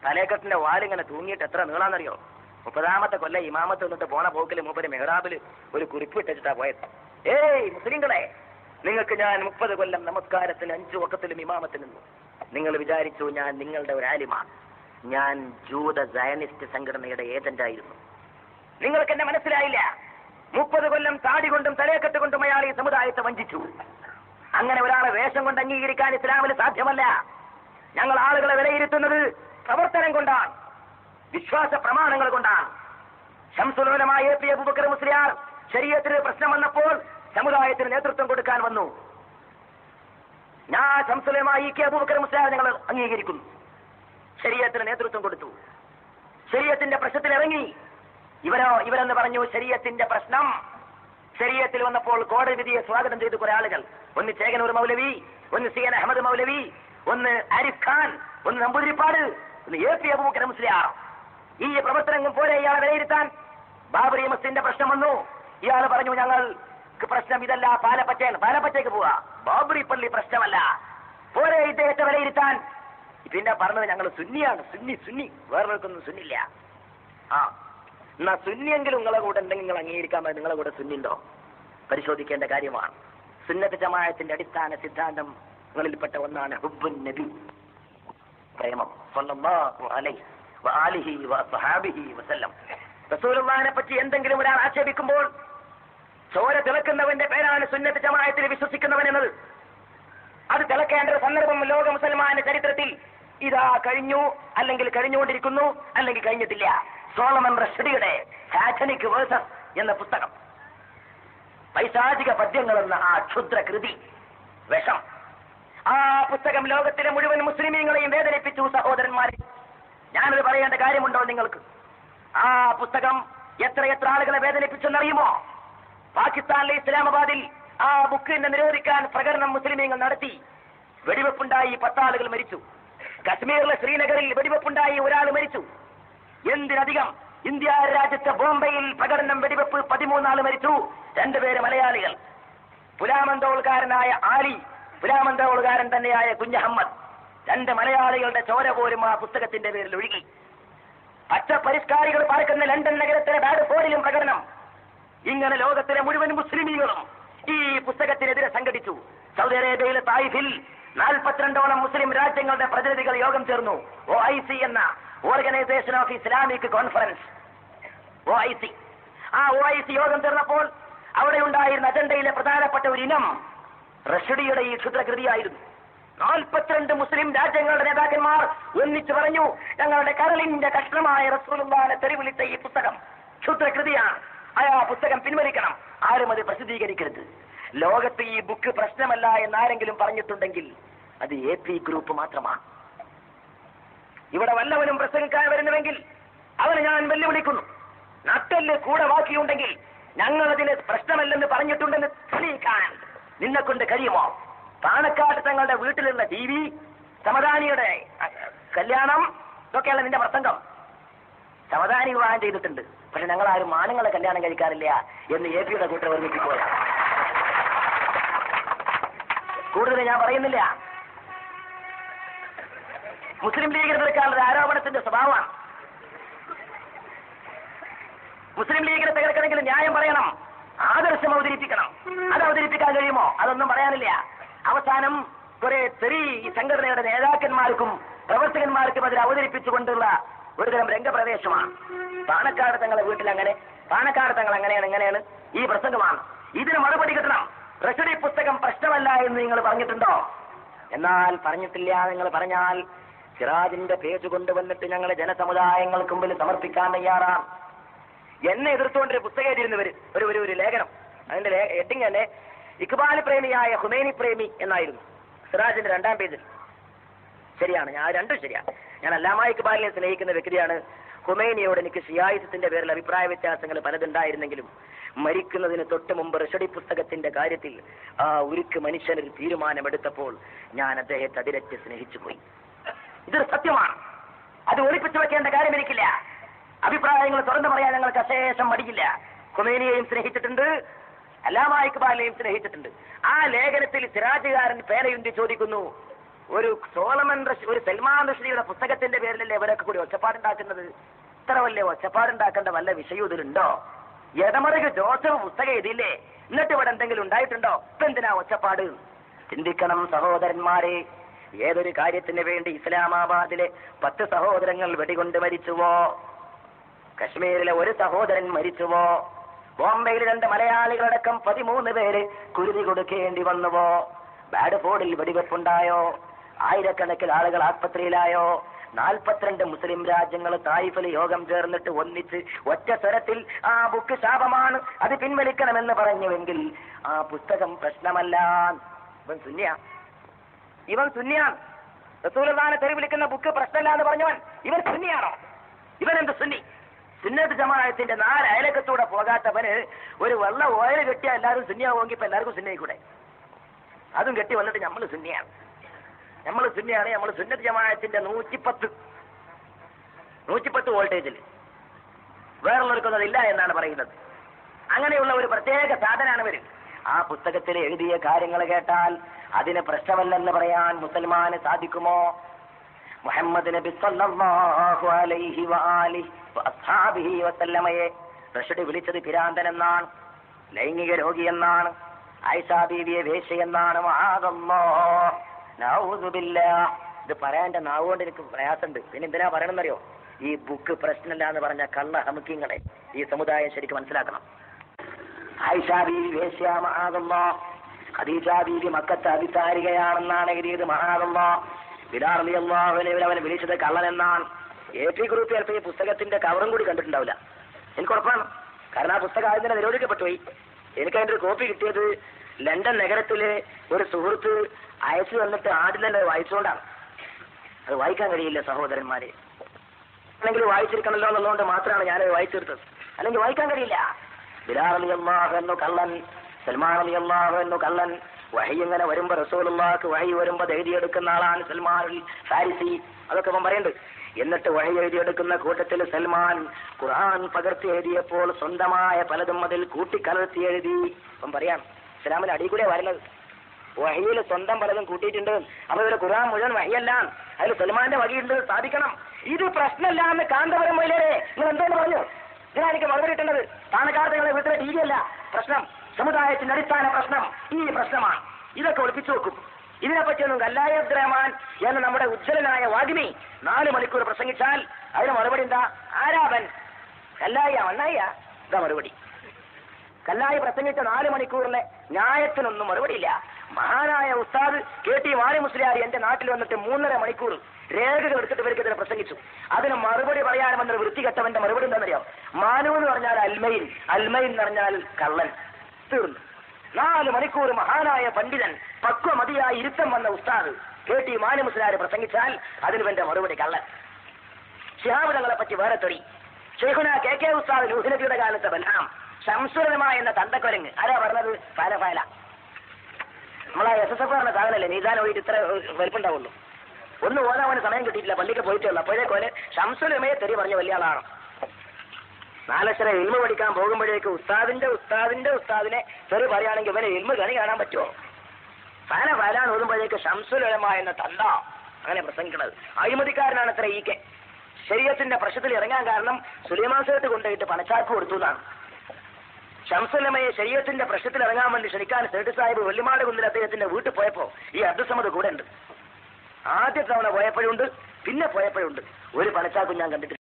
തലേക്കെട്ടിന്റെ വാലിങ്ങനെ തൂങ്ങിയിട്ട് എത്ര നീളാന്നറിയോ? 30ാമത്തെ കൊല്ലം ഇമാമത്ത് നിന്നിട്ട് പോണ പോക്കില് മൂപ്പര് മെഹ്റാബില് ഒരു കുറിപ്പ് ഇട്ടിട്ടാ പോയത്. ഏയ് മുസ്ലിങ്ങളെ, നിങ്ങൾക്ക് ഞാൻ 30 കൊല്ലം നമസ്കാരത്തിന് 5 വഖത്തിലും ഇമാമത്ത് നിന്നു. നിങ്ങൾ വിചാരിച്ചു ഞാൻ നിങ്ങളുടെ ഒരു ആലിമാണ്. ഞാൻ ജൂത സയനിസ്റ്റ് സംഘടനയുടെ ഏജന്റായിരുന്നു. നിങ്ങൾക്ക് എന്നെ മനസ്സിലായില്ല. 30 കൊല്ലം താടി കൊണ്ടും തലേക്കെട്ട് കൊണ്ടും അയാൾ ഈ സമുദായത്തെ വഞ്ചിച്ചു. അങ്ങനെ ഒരാളെ വേഷം കൊണ്ട് അംഗീകരിക്കാൻ ഇസ്ലാമിൽ സാധ്യമല്ല. ഞങ്ങൾ ആളുകളെ വിലയിരുത്തുന്നത് പ്രവർത്തനം കൊണ്ടാണ്, വിശ്വാസ പ്രമാണങ്ങൾ കൊണ്ടാണ്. ശംസുൽ ഉലമ എ പി അബൂബക്കർ മുസ്ലിയാർ ശരീഅത്തിന് പ്രശ്നം വന്നപ്പോൾ സമുദായത്തിന് നേതൃത്വം കൊടുക്കാൻ വന്നു. ഞാൻ ശംസുൽ ഉലമ ഇ കെ അബൂബക്കർ മുസ്ലിയാർ ഞങ്ങൾ അംഗീകരിക്കുന്നു. ശരീഅത്തിന് നേതൃത്വം കൊടുത്തു. ശരീഅത്തിന്റെ പ്രശ്നത്തിൽ ഇറങ്ങി. ഇവരെന്ന് പറഞ്ഞു ശരീഅത്തിന്റെ പ്രശ്നം. ശരീഅത്തിൽ വന്നപ്പോൾ കോടതി വിധിയെ സ്വാഗതം ചെയ്തു കുറെ ആളുകൾ. ഒന്ന് ചേകനൂർ മൗലവി, ഒന്ന് സി എൻ അഹമ്മദ് മൗലവി, ഒന്ന് ആരിഫ് ഖാൻ, ഒന്ന് നമ്പൂതിരിപ്പാട്, ഒന്ന് എ പി അബൂബക്കർ മുസ്ലിയാർ. ഈ പ്രവർത്തനം പോലെ ഇയാളെ വിലയിരുത്താൻ ബാബറി മസ്ജിദിന്റെ പ്രശ്നം വന്നു. ഇയാൾ പറഞ്ഞു ഞങ്ങൾക്ക് പ്രശ്നം ഇതല്ല, പാലപ്പറ്റേക്ക് പോവാ, ബാബറി പള്ളി പ്രശ്നമല്ല, പോരെ ഇദ്ദേഹത്തെ വിലയിരുത്താൻ. പിന്നെ പറഞ്ഞത് ഞങ്ങൾ സുന്നിയാണ്, സുന്നി വേറൊരുക്കൊന്നും സുന്നില്ല. എന്നാ സുന്നിയെങ്കിലും നിങ്ങളെ കൂടെ ഉണ്ടെങ്കിൽ നിങ്ങൾ അംഗീകരിക്കാൻ പറ്റും. നിങ്ങളെ കൂടെ സുന്നിണ്ടോ പരിശോധിക്കേണ്ട കാര്യമാണ്. സുന്നത്ത് ജമാഅത്തിന്റെ അടിസ്ഥാന സിദ്ധാന്തം ങ്ങളിൽപ്പെട്ട ഒന്നാണ് ഹുബ്ബുൻ നബി, പ്രേമം. സ്വല്ലല്ലാഹു അലൈഹി വആലിഹി വസഹാബിഹി വസല്ലം. റസൂലുള്ളാഹിനെ പറ്റി എന്തെങ്കിലും ഒരാൾ ആക്ഷേപിക്കുമ്പോൾ ചോര തിളക്കുന്നവന്റെ പേരാണ് സുന്നത്ത് ജമാഅത്തിൽ വിശ്വസിക്കുന്നവൻ എന്നത്. അത് തിളക്കേണ്ട ഒരു സന്ദർഭം ലോക മുസൽമാന്റെ ചരിത്രത്തിൽ ഇതാ കഴിഞ്ഞു, അല്ലെങ്കിൽ കഴിഞ്ഞുകൊണ്ടിരിക്കുന്നു, അല്ലെങ്കിൽ കഴിഞ്ഞിട്ടില്ല. സോളമൻ റഷ്ഡിയുടെ സാറ്റനിക് വേഴ്സസ് എന്ന പുസ്തകം, പൈശാചിക പദ്യങ്ങൾ എന്ന ആ ക്ഷുദ്രകൃതി, വിഷം. ആ പുസ്തകം ലോകത്തിലെ മുഴുവൻ മുസ്ലിമീങ്ങളെയും വേദനിപ്പിച്ചു. സഹോദരന്മാരെ, ഞാനത് പറയേണ്ട കാര്യമുണ്ടോ നിങ്ങൾക്ക്? ആ പുസ്തകം എത്ര ആളുകളെ വേദനിപ്പിച്ചെന്നറിയുമോ? പാകിസ്ഥാനിലെ ഇസ്ലാമാബാദിൽ ആ ബുക്കിനെ നിരോധിക്കാൻ പ്രകടനം മുസ്ലിമീങ്ങൾ നടത്തി. വെടിവെപ്പുണ്ടായി, 10 ആളുകൾ മരിച്ചു. കശ്മീരിലെ ശ്രീനഗറിൽ വെടിവെപ്പുണ്ടായി, 1 ആൾ മരിച്ചു. എന്തിനധികം ഇന്ത്യ രാജ്യത്തെ ബോംബെയിൽ പ്രകടനം, വെടിവെപ്പ്, 13 ആൾ മരിച്ചു. 2 പേര് മലയാളികൾ. പുലാമന്തോൾക്കാരനായ ആലി, പുലാമന്തോൾക്കാരൻ തന്നെയായ കുഞ്ഞഹമ്മദ്, 2 മലയാളികളുടെ ചോര പോലും ആ പുസ്തകത്തിന്റെ പേരിൽ ഒഴുകി. പച്ച പരിഷ്കാരികൾ പാർക്കുന്ന ലണ്ടൻ നഗരത്തിലെ ബാഡ്ഫോർഡിലും പ്രകടനം. ഇങ്ങനെ ലോകത്തിലെ മുഴുവൻ മുസ്ലിമീങ്ങളും ഈ പുസ്തകത്തിനെതിരെ സംഘടിച്ചു. സൗദി അറേബ്യയിലെ തായിഫിൽ 42ഓളം മുസ്ലിം രാജ്യങ്ങളുടെ പ്രതിനിധികൾ യോഗം ചേർന്നു. OIC എന്ന organisation of Islamic conference, OIC. ആ OIC യോഗം ചേർന്നപ്പോൾ അവിടെ ഉണ്ടായിരുന്ന അജണ്ടയിലെ പ്രധാനപ്പെട്ട ഒരു ഇനം റഷ്ഡിയുടെ ഈ ക്ഷുദ്രകൃതിയായിരുന്നു. 42 മുസ്ലിം രാജ്യങ്ങളുടെ നേതാക്കന്മാർ ഒന്നിച്ചു പറഞ്ഞു, ഞങ്ങളുടെ കരളിന്റെ കഷ്ണമായ റസൂലുള്ളാഹിനെ തെറിവിളിച്ച ഈ പുസ്തകം ക്ഷുദ്രകൃതിയാണ്, ആ പുസ്തകം പിൻവലിക്കണം, ആരും അത് പ്രസിദ്ധീകരിക്കരുത്. ലോകത്ത് ഈ ബുക്ക് പ്രശ്നമല്ല എന്നാരെങ്കിലും പറഞ്ഞിട്ടുണ്ടെങ്കിൽ അത് AP ഗ്രൂപ്പ് മാത്രമാണ്. ഇവിടെ വല്ലവനും പ്രസംഗിക്കാൻ വരുന്നുവെങ്കിൽ അവനെ ഞാൻ വെല്ലുവിളിക്കുന്നു. നട്ടെല്ല് കൂടെ ബാക്കിയുണ്ടെങ്കിൽ ഞങ്ങളതിന് പ്രശ്നമല്ലെന്ന് പറഞ്ഞിട്ടുണ്ടെന്ന് തെളിയിക്കാൻ നിന്നെ കൊണ്ട് കഴിയുമോ? പാണക്കാട് തങ്ങളുടെ വീട്ടിലുള്ള TV, സമദാനിയുടെ കല്യാണം, ഇതൊക്കെയാണ് നിന്റെ പ്രസംഗം. സമദാനി വിവാഹം ചെയ്തിട്ടുണ്ട്, പക്ഷെ ഞങ്ങൾ ആരും ആണുങ്ങളെ കല്യാണം കഴിക്കാറില്ല എന്ന് AP യുടെ കൂട്ടർ വർണ്ണിപ്പിക്കുക. കൂടുതൽ ഞാൻ പറയുന്നില്ല. മുസ്ലിം ലീഗിനെ തീർക്കാനുള്ള ആരോപണത്തിന്റെ സ്വഭാവമാണ്. മുസ്ലിം ലീഗിനെ തകർക്കണമെങ്കിൽ ന്യായം പറയണം, ആദർശം അവതരിപ്പിക്കണം. അത് അവതരിപ്പിക്കാൻ കഴിയുമോ? അതൊന്നും പറയാനില്ല. അവസാനം കുറെ തെറി ഈ സംഘടനയുടെ നേതാക്കന്മാർക്കും പ്രവർത്തകന്മാർക്കും അതിൽ അവതരിപ്പിച്ചുകൊണ്ടുള്ള ഒരുതരം രംഗപ്രവേശമാണ്. പാണക്കാട് തങ്ങളെ വീട്ടിൽ അങ്ങനെ, പാണക്കാട് തങ്ങൾ അങ്ങനെയാണ്, ഇങ്ങനെയാണ്, ഈ പ്രസംഗമാണ്. ഇതിന് മറുപടി കിട്ടണം. റഷീദി പുസ്തകം പ്രശ്നമല്ല എന്ന് നിങ്ങൾ പറഞ്ഞിട്ടുണ്ടോ? എന്നാൽ പറഞ്ഞിട്ടില്ല. നിങ്ങൾ പറഞ്ഞാൽ സിറാജിന്റെ പേജ് കൊണ്ടുവന്നിട്ട് ഞങ്ങളെ ജനസമുദായങ്ങൾക്ക് മുമ്പിൽ സമർപ്പിക്കാൻ തയ്യാറാണ്. എന്നെ എതിർത്തുകൊണ്ടൊരു പുസ്തകം എഴുതിയിരുന്നവര് ഒരു ലേഖനം, അതിന്റെ ഹെഡിങ് തന്നെ ഇക്ബാൽ പ്രേമിയായ ഹുമൈനി പ്രേമി എന്നായിരുന്നു. സിറാജിന്റെ 2ാം പേജിൽ. ശരിയാണ്, ഞാൻ രണ്ടും ശരിയാണ്. ഞാൻ അല്ലാമ ഇക്ബാലിനെ സ്നേഹിക്കുന്ന വ്യക്തിയാണ്. ഹുമൈനിയോട് എനിക്ക് ഷിയായിസത്തിന്റെ പേരിൽ അഭിപ്രായ വ്യത്യാസങ്ങൾ പലതുണ്ടായിരുന്നെങ്കിലും മരിക്കുന്നതിന് തൊട്ട് മുമ്പ് റഷീദി പുസ്തകത്തിന്റെ കാര്യത്തിൽ ആ ഉരുക്ക് മനുഷ്യനൊരു തീരുമാനമെടുത്തപ്പോൾ ഞാൻ അദ്ദേഹത്തെ അതിരറ്റ് സ്നേഹിച്ചു പോയി. ഇതൊരു സത്യമാണ്. അത് ഒളിപ്പിച്ചു വെക്കേണ്ട കാര്യം എനിക്കില്ല. അഭിപ്രായങ്ങൾ തുറന്നു പറയാൻ ഞങ്ങൾക്ക് അശേഷം മടിയില്ല. ഖുമൈനിയെയും സ്നേഹിച്ചിട്ടുണ്ട്, അല്ലാമ ഇക്ബാലിനെയും സ്നേഹിച്ചിട്ടുണ്ട്. ആ ലേഖനത്തിൽ സിറാജുകാരൻ പേനയുണ്ടി ചോദിക്കുന്നു, ഒരു ഒരു സൽമാൻ റുഷ്ദിയുടെ പുസ്തകത്തിന്റെ പേരിലല്ലേ ഇവരൊക്കെ കൂടി ഒച്ചപ്പാടുണ്ടാക്കുന്നത്? ഇത്ര വലിയ ഒച്ചപ്പാടുണ്ടാക്കേണ്ട വല്ല വിഷയം ഇതിലുണ്ടോ? എടമറുക ജോസഫ് പുസ്തകം എഴുതിയില്ലേ? എന്നിട്ട് ഇവിടെ എന്തെങ്കിലും ഉണ്ടായിട്ടുണ്ടോ? ഇപ്പൊ എന്തിനാ ഒച്ചപ്പാട്? ചിന്തിക്കണം സഹോദരന്മാരെ. ഏതൊരു കാര്യത്തിന് വേണ്ടി ഇസ്ലാമാബാദിലെ 10 സഹോദരങ്ങൾ വെടികൊണ്ട് മരിച്ചുവോ? കശ്മീരിലെ ഒരു സഹോദരൻ മരിച്ചുവോ? ബോംബെയിൽ 2 മലയാളികളടക്കം 13 പേര് കുരുതി കൊടുക്കേണ്ടി വന്നുവോ? ബാഡ്ഫോർഡിൽ വെടിവെപ്പുണ്ടായോ? ആയിരക്കണക്കിന് ആളുകൾ ആസ്പത്രിയിലായോ? 42 മുസ്ലിം രാജ്യങ്ങൾ തായിഫിൽ യോഗം ചേർന്നിട്ട് ഒന്നിച്ച് ഒറ്റ സ്വരത്തിൽ ആ ബുക്ക് ശാപമാണ്, അത് പിൻവലിക്കണമെന്ന് പറഞ്ഞുവെങ്കിൽ ആ പുസ്തകം പ്രശ്നമല്ല. ഇവൻ സുന്നിയാൻ റസൂലുള്ളാഹിനെ തെറി വിളിക്കുന്ന ബുക്ക് പ്രശ്നമല്ല എന്ന് പറഞ്ഞവൻ ഇവൻ സുന്നിയാണോ? ഇവൻ എന്ത് സുന്നി? സുന്നത്ത് ജമാഅത്തിന്റെ 4 അയലക്കത്തൂടെ പോകാത്തവന് ഒരു വെള്ള ഓയിൽ കെട്ടിയാൽ എല്ലാവരും സുന്നിയാവുമെങ്കിൽ ഇപ്പൊ എല്ലാവർക്കും സുന്നിയായിക്കൂടെ? അതും കെട്ടി വന്നിട്ട് നമ്മൾ സുന്നിയാണ്. നമ്മൾ സുന്നത്ത് ജമാഅത്തിന്റെ 110 വോൾട്ടേജിൽ വേറുള്ളവർക്കൊന്നും അതില്ല എന്നാണ് പറയുന്നത്. അങ്ങനെയുള്ള ഒരു പ്രത്യേക സാധനമാണ് ഇവര്. ആ പുസ്തകത്തിൽ എഴുതിയ കാര്യങ്ങൾ കേട്ടാൽ അതിന് പ്രശ്നമല്ലെന്ന് പറയാൻ മുസൽമാന് സാധിക്കുമോ? മുഹമ്മദ് നബി സല്ലല്ലാഹു അലൈഹി വആലിഹി വഅസ്ഹാബിഹി വസല്ലമയെ റഷീദ് വിളിച്ചത് പിരാന്തൻ എന്നാണ്, ലൈംഗിക രോഗി എന്നാണ്, ആയിഷാ ബീവിയെ വേശ്യയെന്നാണ്. മഅദല്ലാഹ് നഊദു ബില്ലാഹ്. ഇത് പറയാൻ എന്റെ നാവുകൊണ്ട് എനിക്ക് പ്രയാസമുണ്ട്. പിന്നെ എന്തിനാ പറയണമെന്നറിയോ? ഈ ബുക്ക് പ്രശ്നമില്ല എന്ന് പറഞ്ഞ കള്ള ഹമുക്കിങ്ങളെ ഈ സമുദായം ശരിക്കും മനസ്സിലാക്കണം. ആയിഷാ ബീവി വേശ്യ, മഅദല്ലാഹ്. ഖദീജ ബീവി മക്കത്തെ അഭിസാരികയാണെന്നാണ് എഴുതിയത്, മഅദല്ലാഹ്. ബിലാൽ റളിയല്ലാഹു അൻഹു അവനെ വിളിച്ചത് കള്ളൻ എന്നാണ്. AP ഗ്രൂപ്പ് ചിലപ്പോൾ ഈ പുസ്തകത്തിന്റെ കവറും കൂടി കണ്ടിട്ടുണ്ടാവില്ല. എനിക്ക് ഉറപ്പാണ്. കാരണം ആ പുസ്തകം ആദ്യം തന്നെ നിരോധിക്കപ്പെട്ടു പോയി. എനിക്ക് അതിന്റെ ഒരു കോപ്പി കിട്ടിയത് ലണ്ടൻ നഗരത്തിലെ ഒരു സുഹൃത്ത് അയച്ചു തന്നിട്ട് ആദ്യം തന്നെ വായിച്ചുകൊണ്ടാണ്. അത് വായിക്കാൻ കഴിയില്ല സഹോദരന്മാരെ. അല്ലെങ്കിൽ വായിച്ചിരിക്കണല്ലോ എന്നുള്ളതുകൊണ്ട് മാത്രമാണ് ഞാനത് വായിച്ചെടുത്തത്. അല്ലെങ്കിൽ വായിക്കാൻ കഴിയില്ല. ബിലാൽ റളിയല്ലാഹു അൻഹു കള്ളൻ, സൽമാൻ റളിയല്ലാഹു അൻഹു കള്ളൻ. വഹി ഇങ്ങനെ വരുമ്പോ റസൂലുള്ളാഹിക്ക് വഹി വരുമ്പോ എഴുതിയെടുക്കുന്ന ആളാണ് സൽമാൻ ഫാരിസി. അതൊക്കെ ഇപ്പം പറയുന്നുണ്ട്. എന്നിട്ട് വഹി എഴുതിയെടുക്കുന്ന കൂട്ടത്തിൽ സൽമാൻ ഖുർആൻ പകർത്തി എഴുതിയപ്പോൾ സ്വന്തമായ പലതും അതിൽ കൂട്ടിക്കലർത്തി എഴുതി. ഇപ്പം പറയാം, ഇസ്ലാമിന് അടികൂടെ വരുന്നത് വഹിയിൽ സ്വന്തം പലതും കൂട്ടിയിട്ടുണ്ട്. അപ്പൊ ഇവര് ഖുർആൻ മുഴുവൻ വഹിയല്ല, അതിൽ സൽമാന്റെ വഹിയുണ്ട് സ്ഥാപിക്കണം. ഇത് പ്രശ്നമല്ല എന്ന് കാന്തപുരം മൊയിലേ നിങ്ങൾ എന്തോന്ന് പറഞ്ഞു? ഇതിനാ എനിക്ക് മറുപടി കിട്ടുന്നത്. പാണക്കാട് നിങ്ങളെ വീട്ടിലെ TV അല്ല പ്രശ്നം, സമുദായത്തിന്റെ അടിസ്ഥാന പ്രശ്നം ഈ പ്രശ്നമാണ്. ഇതൊക്കെ ഒളിപ്പിച്ചു വെക്കും. ഇതിനെപ്പറ്റിയൊന്നും കല്ലായ അബ്ദുറഹ്മാൻ എന്ന നമ്മുടെ ഉജ്ജ്വലനായ വാഗ്മി 4 മണിക്കൂർ പ്രസംഗിച്ചാൽ അതിന് മറുപടി എന്താ? ആരാവൻ? കല്ലായ മണ്ണായ? ഇതാ മറുപടി. കല്ലായി പ്രസംഗിച്ച 4 മണിക്കൂറിലെ ന്യായത്തിനൊന്നും മറുപടിയില്ല. മഹാനായ ഉസ്താദ് KT വാണി മുസ്ലിയാർ എന്റെ നാട്ടിൽ വന്നിട്ട് 3.5 മണിക്കൂർ രേഖകൾ എടുത്തിട്ട് ഇവർക്കെതിരെ പ്രസംഗിച്ചു. അതിന് മറുപടി പറയാനുമെന്നൊരു വൃത്തികെട്ടവന്റെ മറുപടി എന്താണെന്നറിയോ? മാനു എന്ന് പറഞ്ഞാൽ അൽമൈൻ, അൽമൈൻ എന്ന് പറഞ്ഞാൽ കള്ളൻ. തീർന്നു. 4 മണിക്കൂർ മഹാനായ പണ്ഡിതൻ പക്വമതിയായി ഇരുത്തം വന്ന ഉസ്താദ് KT വാണി മുസ്ലിയാർ പ്രസംഗിച്ചാൽ അതിന് വേണ്ട മറുപടി കള്ളൻ. ശിഹാബ് തങ്ങളെ പറ്റി വേറെ തൊടി. ശൈഖുന KK ഉസ്താദ് നൂഹ് നബിയുടെ കാലത്തെ ബൽഹാം ശംസുലമ എന്ന തണ്ടക്കൊരങ്ങ് ആരാ പറഞ്ഞത്? ഫാല. നമ്മളെ SSF പറഞ്ഞ സാധനല്ലേ നീതാൻ പോയിട്ട് ഇത്ര വലിപ്പുണ്ടാവുള്ളൂ. ഒന്ന് ഓതാവന് സമയം കിട്ടിയിട്ടില്ല, പള്ളിക്ക് പോയിട്ടേ ഉള്ളൂ. അപ്പോഴേക്കോലെ ശംസുലമയെ തെറി പറഞ്ഞ വലിയ ആളാണ്. 4 അക്ഷരം ഇൽമ പഠിക്കാൻ പോകുമ്പോഴേക്ക് ഉസ്താദിനെ തെറി പറയുകയാണെങ്കിൽ ഇവനെ ഇൽമ കണി കാണാൻ പറ്റുമോ? ഫാലാണ് ഓതുമ്പോഴേക്ക് ശംസുലമ എന്ന തണ്ട അങ്ങനെ പ്രസംഗിക്കുന്നത്. അഴിമതിക്കാരനാണ് അത്ര EK. ശരീഅത്തിന്റെ പ്രശ്നത്തിൽ ഇറങ്ങാൻ കാരണം സുലൈമാൻ സേട്ട് കൊണ്ടുപോയിട്ട് പണച്ചാക്ക് കൊടുത്തു എന്നാണ്. ശംസുലമയെ ശരീഅത്തിന്റെ പ്രശ്നത്തിൽ ഇറങ്ങാൻ വേണ്ടി ക്ഷണിക്കാൻ സേട്ട് സാഹിബ് വെള്ളിമാട് കുന്നിൽ അദ്ദേഹത്തിന്റെ വീട്ടിൽ പോയപ്പോ ഈ അബ്ദുസമദ് കൂടെ ഉണ്ട്. ആദ്യ തവണ പോയപ്പോഴുണ്ട്, പിന്നെ പോയപ്പോഴുണ്ട്. ഒരു പണച്ചാക്കും ഞാൻ കണ്ടിട്ടില്ല.